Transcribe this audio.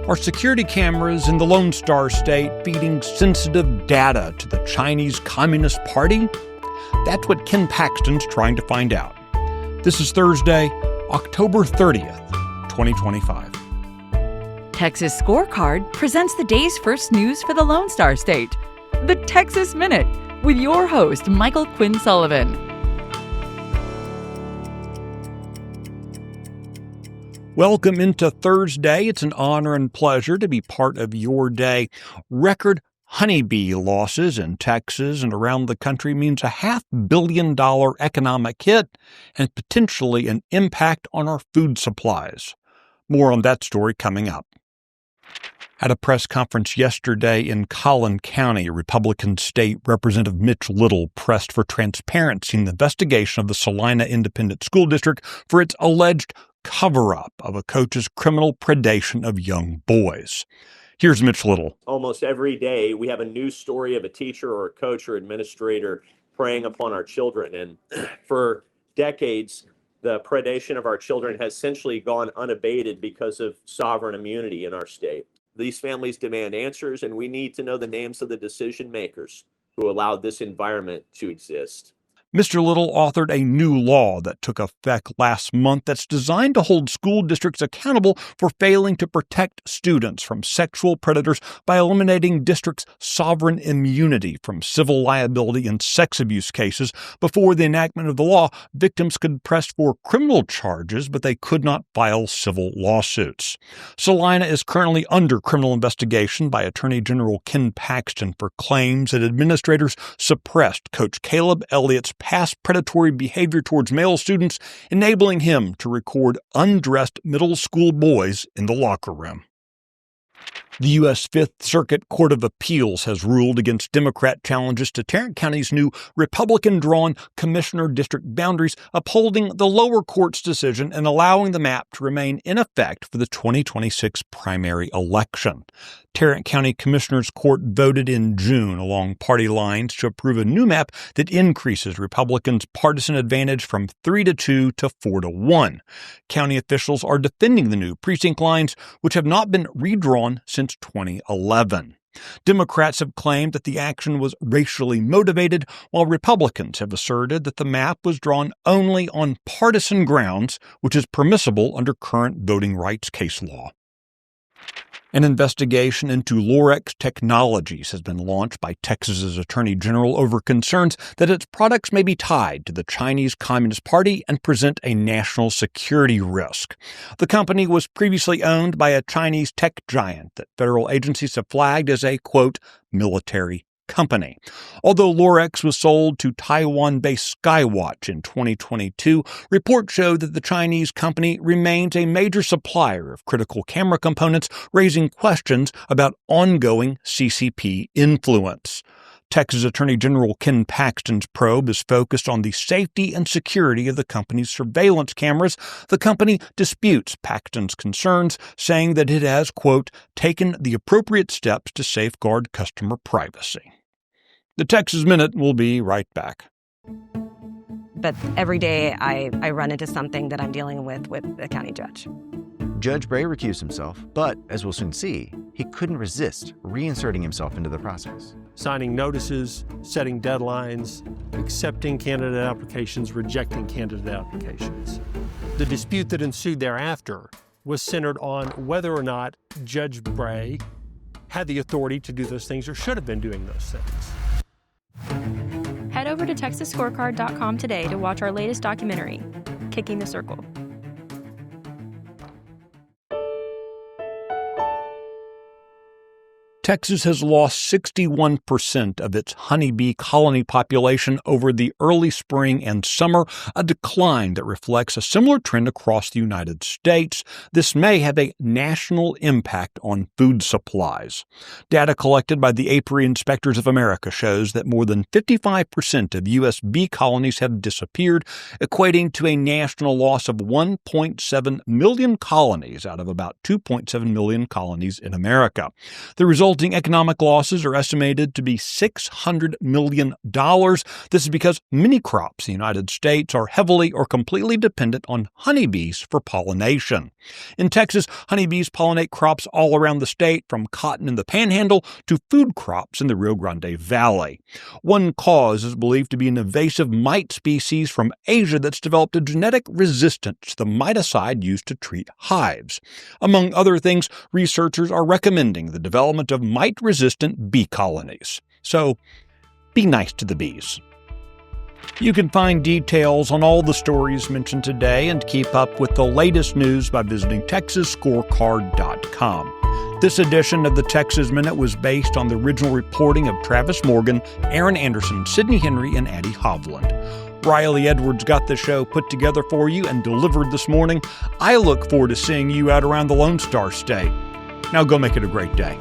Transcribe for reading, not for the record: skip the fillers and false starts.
Are security cameras in the Lone Star State feeding sensitive data to the Chinese Communist Party? That's what Ken Paxton's trying to find out. This is Thursday, October 30th, 2025. Texas Scorecard presents the day's first news for the Lone Star State. The Texas Minute, with your host, Michael Quinn Sullivan. Welcome into Thursday. It's an honor and pleasure to be part of your day. Record honeybee losses in Texas and around the country means a $500 million economic hit and potentially an impact on our food supplies. More on that story coming up. At a press conference yesterday in Tarrant County, Republican State Representative Mitch Little pressed for transparency in the investigation of the Salina Independent School District for its alleged cover-up of a coach's criminal predation of young boys. Here's Mitch Little. Almost every day, we have a news story of a teacher or a coach or administrator preying upon our children. And for decades, the predation of our children has essentially gone unabated because of sovereign immunity in our state. These families demand answers, and we need to know the names of the decision makers who allowed this environment to exist. Mr. Little authored a new law that took effect last month that's designed to hold school districts accountable for failing to protect students from sexual predators by eliminating districts' sovereign immunity from civil liability in sex abuse cases. Before the enactment of the law, victims could press for criminal charges, but they could not file civil lawsuits. Salina is currently under criminal investigation by Attorney General Ken Paxton for claims that administrators suppressed Coach Caleb Elliott's past predatory behavior towards male students, enabling him to record undressed middle school boys in the locker room. The U.S. Fifth Circuit Court of Appeals has ruled against Democrat challenges to Tarrant County's new Republican-drawn commissioner district boundaries, upholding the lower court's decision and allowing the map to remain in effect for the 2026 primary election. Tarrant County Commissioners Court voted in June along party lines to approve a new map that increases Republicans' partisan advantage from 3-2 to 4-1. County officials are defending the new precinct lines, which have not been redrawn since 2011. Democrats have claimed that the action was racially motivated, while Republicans have asserted that the map was drawn only on partisan grounds, which is permissible under current voting rights case law. An investigation into Lorex Technologies has been launched by Texas's Attorney General over concerns that its products may be tied to the Chinese Communist Party and present a national security risk. The company was previously owned by a Chinese tech giant that federal agencies have flagged as a, quote, military company. Although Lorex was sold to Taiwan-based Skywatch in 2022, reports show that the Chinese company remains a major supplier of critical camera components, raising questions about ongoing CCP influence. Texas Attorney General Ken Paxton's probe is focused on the safety and security of the company's surveillance cameras. The company disputes Paxton's concerns, saying that it has, quote, taken the appropriate steps to safeguard customer privacy. The Texas Minute will be right back. But every day I run into something that I'm dealing with the county judge. Judge Bray recused himself, but as we'll soon see, he couldn't resist reinserting himself into the process. Signing notices, setting deadlines, accepting candidate applications, rejecting candidate applications. The dispute that ensued thereafter was centered on whether or not Judge Bray had the authority to do those things or should have been doing those things. Head over to TexasScorecard.com today to watch our latest documentary, Kicking the Circle. Texas has lost 61% of its honeybee colony population over the early spring and summer, a decline that reflects a similar trend across the United States. This may have a national impact on food supplies. Data collected by the Apiary Inspectors of America shows that more than 55% of U.S. bee colonies have disappeared, equating to a national loss of 1.7 million colonies out of about 2.7 million colonies in America. The result resulting economic losses are estimated to be $600 million. This is because many crops in the United States are heavily or completely dependent on honeybees for pollination. In Texas, honeybees pollinate crops all around the state, from cotton in the Panhandle to food crops in the Rio Grande Valley. One cause is believed to be an invasive mite species from Asia that's developed a genetic resistance to the miticide used to treat hives. Among other things, researchers are recommending the development of mite-resistant bee colonies. So, be nice to the bees. You can find details on all the stories mentioned today and keep up with the latest news by visiting TexasScorecard.com. This edition of the Texas Minute was based on the original reporting of Travis Morgan, Aaron Anderson, Sidney Henry, and Addie Hovland. Riley Edwards got the show put together for you and delivered this morning. I look forward to seeing you out around the Lone Star State. Now go make it a great day.